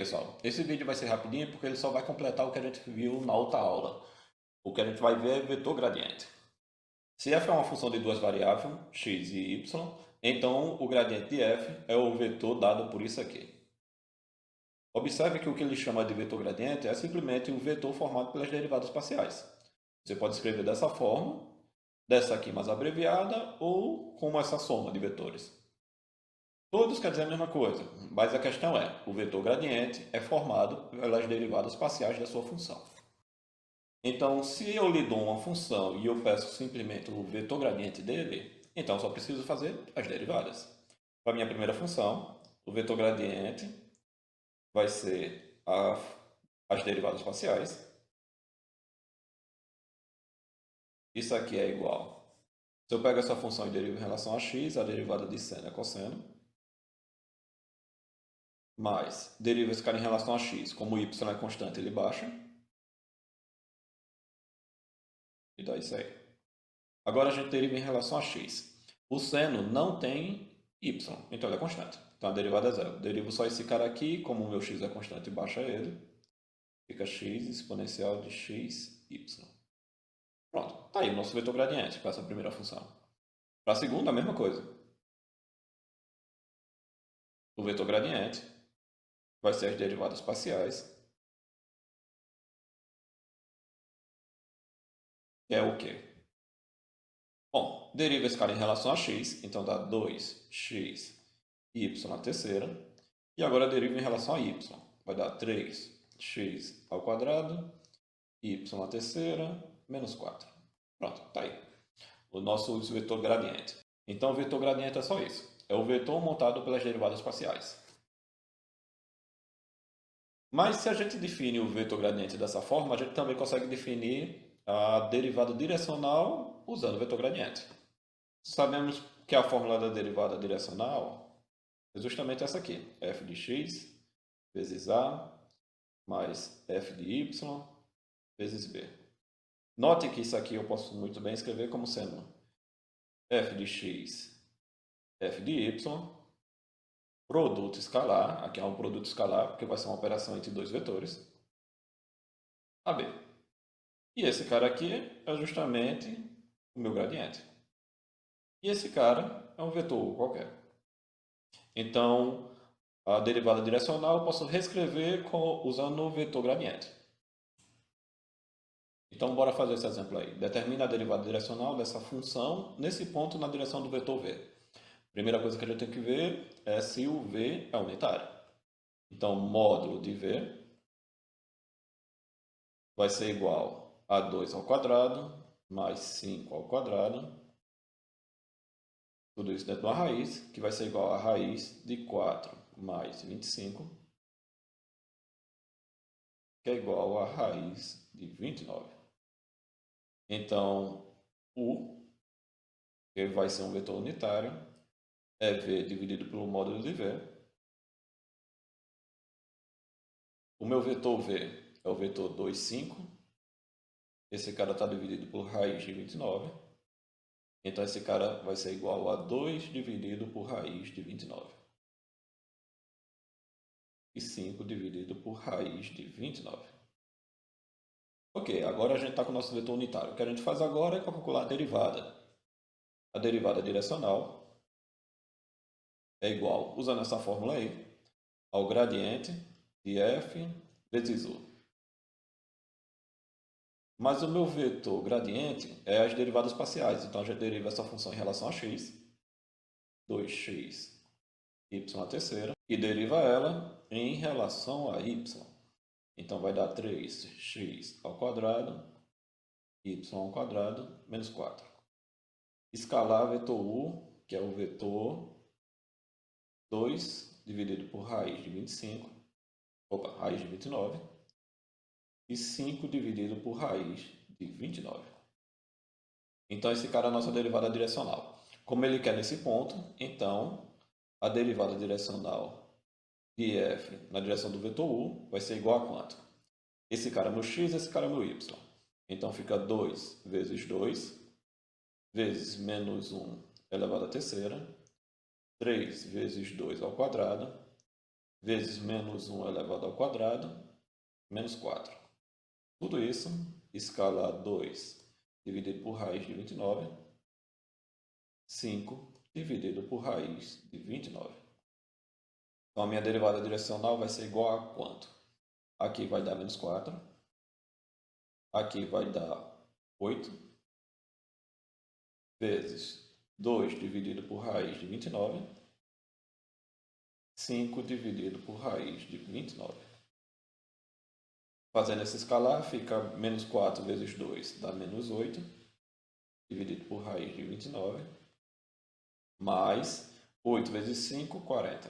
pessoal, esse vídeo vai ser rapidinho porque ele só vai completar o que a gente viu na outra aula. O que a gente vai ver é vetor gradiente. Se f é uma função de duas variáveis, x e y, então o gradiente de f é o vetor dado por isso aqui. Observe que o que ele chama de vetor gradiente é simplesmente um vetor formado pelas derivadas parciais. Você pode escrever dessa forma, dessa aqui mais abreviada, ou como essa soma de vetores. Todos quer dizer a mesma coisa, mas a questão é, o vetor gradiente é formado pelas derivadas parciais da sua função. Então, se eu lhe dou uma função e eu peço simplesmente o vetor gradiente dele, então eu só preciso fazer as derivadas. Para a minha primeira função, o vetor gradiente vai ser as derivadas parciais. Isso aqui é igual. Se eu pego essa função e derivo em relação a x, a derivada de seno é cosseno. Mais, deriva esse cara em relação a x. Como y é constante, ele baixa. E dá isso aí. Agora a gente deriva em relação a x. O seno não tem y, então ele é constante. Então a derivada é zero. Derivo só esse cara aqui, como o meu x é constante, baixa ele. Fica x exponencial de x, y. Pronto, está aí o nosso vetor gradiente para essa primeira função. Para a segunda, a mesma coisa. O vetor gradiente vai ser as derivadas parciais. É o quê? Bom, deriva esse cara em relação a x, então dá 2x y à terceira. E agora deriva em relação a y. Vai dar 3x ao quadrado, y à terceira, menos 4. Pronto, está aí. O nosso vetor gradiente. Então o vetor gradiente é só isso. É o vetor montado pelas derivadas parciais. Mas se a gente define o vetor gradiente dessa forma, a gente também consegue definir a derivada direcional usando o vetor gradiente. Sabemos que a fórmula da derivada direcional é justamente essa aqui. F de x vezes a mais f de y vezes b. Note que isso aqui eu posso muito bem escrever como sendo f de x, f de y, produto escalar, aqui é um produto escalar, porque vai ser uma operação entre dois vetores, AB. E esse cara aqui é justamente o meu gradiente. E esse cara é um vetor qualquer. Então, a derivada direcional eu posso reescrever usando o vetor gradiente. Então, bora fazer esse exemplo aí. Determina a derivada direcional dessa função nesse ponto na direção do vetor v. Primeira coisa que a gente tem que ver é se o v é unitário. Então, módulo de v vai ser igual a 2 ao quadrado mais 5 ao quadrado. Tudo isso dentro de uma raiz, que vai ser igual a raiz de 4 mais 25, que é igual a raiz de 29. Então, U, que vai ser um vetor unitário, é V dividido pelo módulo de V. O meu vetor V é o vetor 2, 5. Esse cara está dividido por raiz de 29. Então, esse cara vai ser igual a 2 dividido por raiz de 29. E 5 dividido por raiz de 29. Ok, agora a gente está com o nosso vetor unitário. O que a gente faz agora é calcular a derivada. A derivada direcional é igual, usando essa fórmula aí, ao gradiente de f vezes u. Mas o meu vetor gradiente é as derivadas parciais, então a gente deriva essa função em relação a x, 2x y à terceira, e deriva ela em relação a y. Então vai dar 3x ao quadrado, y ao quadrado, menos 4. Escalar vetor u, que é o vetor 2 dividido por raiz de 25, raiz de 29, e 5 dividido por raiz de 29. Então, esse cara é a nossa derivada direcional. Como ele quer nesse ponto, então, a derivada direcional de f na direção do vetor u vai ser igual a quanto? Esse cara é meu x, esse cara é meu y. Então, fica 2 vezes 2, vezes menos 1 elevado à terceira, 3 vezes 2 ao quadrado, vezes menos 1 elevado ao quadrado, menos 4. Tudo isso, escala 2 dividido por raiz de 29, 5 dividido por raiz de 29. Então, a minha derivada direcional vai ser igual a quanto? Aqui vai dar menos 4, aqui vai dar 8, vezes 2 dividido por raiz de 29, 5 dividido por raiz de 29. Fazendo essa escalar, fica menos 4 vezes 2 dá menos 8, dividido por raiz de 29, mais 8 vezes 5, 40,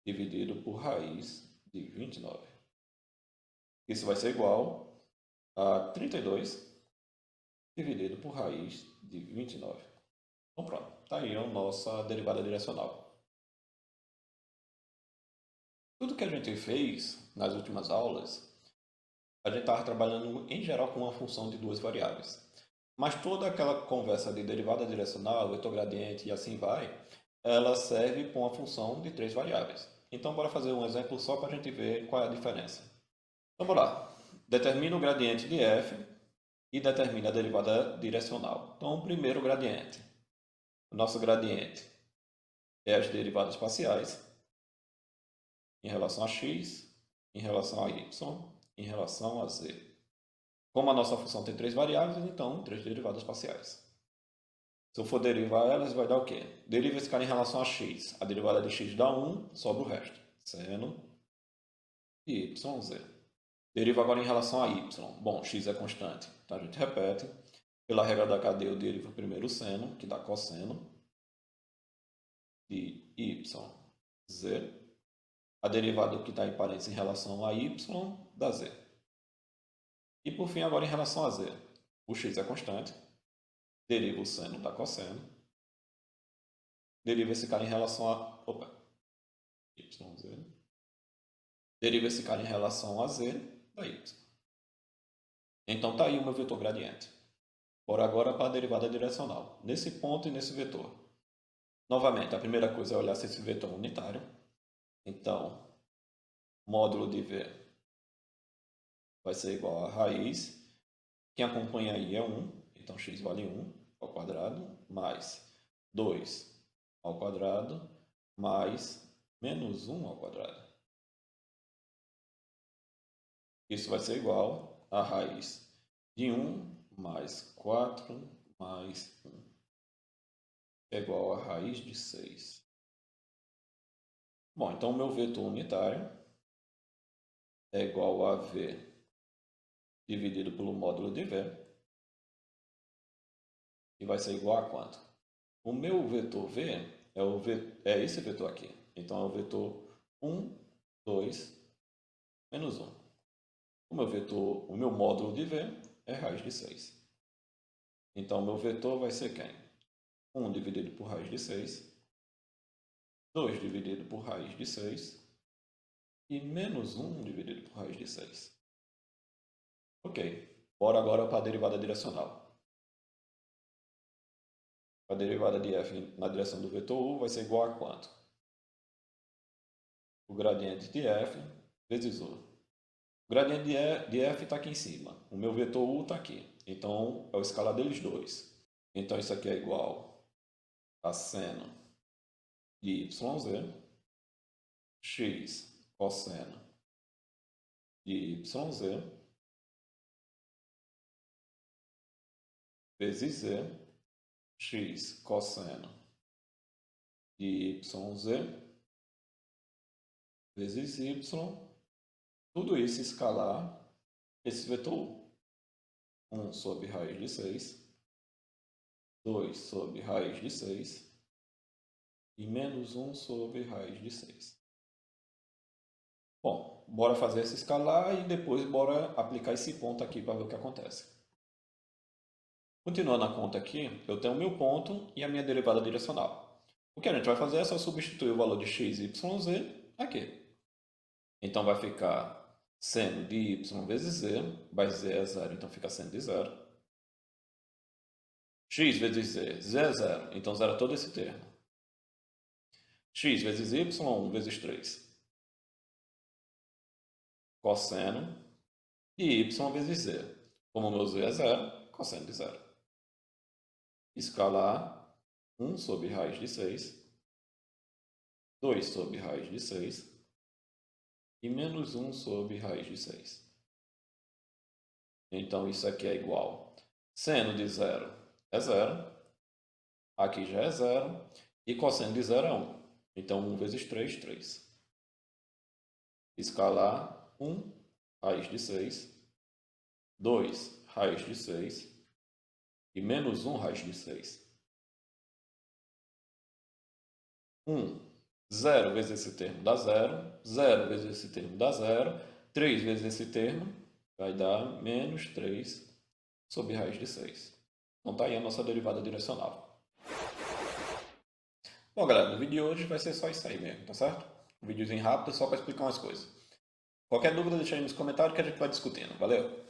dividido por raiz de 29. Isso vai ser igual a 32, dividido por raiz de 29. Então pronto, está aí a nossa derivada direcional. Tudo que a gente fez nas últimas aulas, a gente estava trabalhando em geral com uma função de duas variáveis. Mas toda aquela conversa de derivada direcional, vetor gradiente e assim vai, ela serve para uma função de três variáveis. Então, bora fazer um exemplo só para a gente ver qual é a diferença. Então, bora lá. Determina o gradiente de f e determina a derivada direcional. Então, primeiro o gradiente. O nosso gradiente é as derivadas parciais em relação a x, em relação a y, em relação a z. Como a nossa função tem três variáveis, então três derivadas parciais. Se eu for derivar elas, vai dar o quê? Deriva esse cara em relação a x. A derivada de x dá 1, sobra o resto. Seno de yz. Deriva agora em relação a y. Bom, x é constante, então a gente repete. Pela regra da cadeia, eu derivo primeiro o seno, que dá cosseno de yz. A derivada que está em parênteses em relação a y dá z. E por fim, agora em relação a z. O x é constante. Deriva o seno da cosseno. Deriva esse cara em relação a... yz. Deriva esse cara em relação a z da y. Então está aí o meu vetor gradiente. Bora agora para a derivada direcional. Nesse ponto e nesse vetor. Novamente, a primeira coisa é olhar se esse vetor é unitário. Então, módulo de v vai ser igual a raiz. Quem acompanha aí é 1. Então, x vale 1 ao quadrado, mais 2 ao quadrado, mais menos 1 ao quadrado. Isso vai ser igual a raiz de 1 mais 4 mais 1. É igual a raiz de 6. Bom, então o meu vetor unitário é igual a v dividido pelo módulo de v. E vai ser igual a quanto? O meu vetor v é esse vetor aqui. Então é o vetor 1, 2, menos 1. O meu módulo de v é raiz de 6. Então, o meu vetor vai ser quem? 1 dividido por raiz de 6, 2 dividido por raiz de 6 e menos 1 dividido por raiz de 6. Ok, bora agora para a derivada direcional. A derivada de f na direção do vetor u vai ser igual a quanto? O gradiente de f vezes u. O gradiente de f está aqui em cima. O meu vetor u está aqui. Então, é o escalar deles dois. Então, isso aqui é igual a seno de yz, x cosseno de yz, vezes z, x cosseno de yz, vezes y, tudo isso escalar esse vetor u. 1 sobre raiz de 6, 2 sobre raiz de 6 e menos 1 sobre raiz de 6. Bom, bora fazer essa escalar e depois bora aplicar esse ponto aqui para ver o que acontece. Continuando a conta aqui, eu tenho o meu ponto e a minha derivada direcional. O que a gente vai fazer é só substituir o valor de x, y, z aqui. Então vai ficar seno de y vezes z, mas z é zero, então fica seno de zero. X vezes z, z é zero, então zero todo esse termo. x vezes y, 1 vezes 3. Cosseno de y vezes z. Como o meu z é zero, cosseno de zero. Escalar 1 sobre raiz de 6, 2 sobre raiz de 6 e menos 1 sobre raiz de 6. Então, isso aqui é igual. Seno de zero é zero. Aqui já é zero. E cosseno de zero é 1. Então, 1 vezes 3, 3. Escalar 1, raiz de 6. 2, raiz de 6. E menos 1, raiz de 6. 1, 0 vezes esse termo dá 0. 0 vezes esse termo dá 0. 3 vezes esse termo vai dar menos 3 sobre raiz de 6. Então está aí a nossa derivada direcional. Bom, galera, no vídeo de hoje vai ser só isso aí mesmo, tá certo? Um videozinho rápido só para explicar umas coisas. Qualquer dúvida deixa aí nos comentários que a gente vai discutindo. Valeu!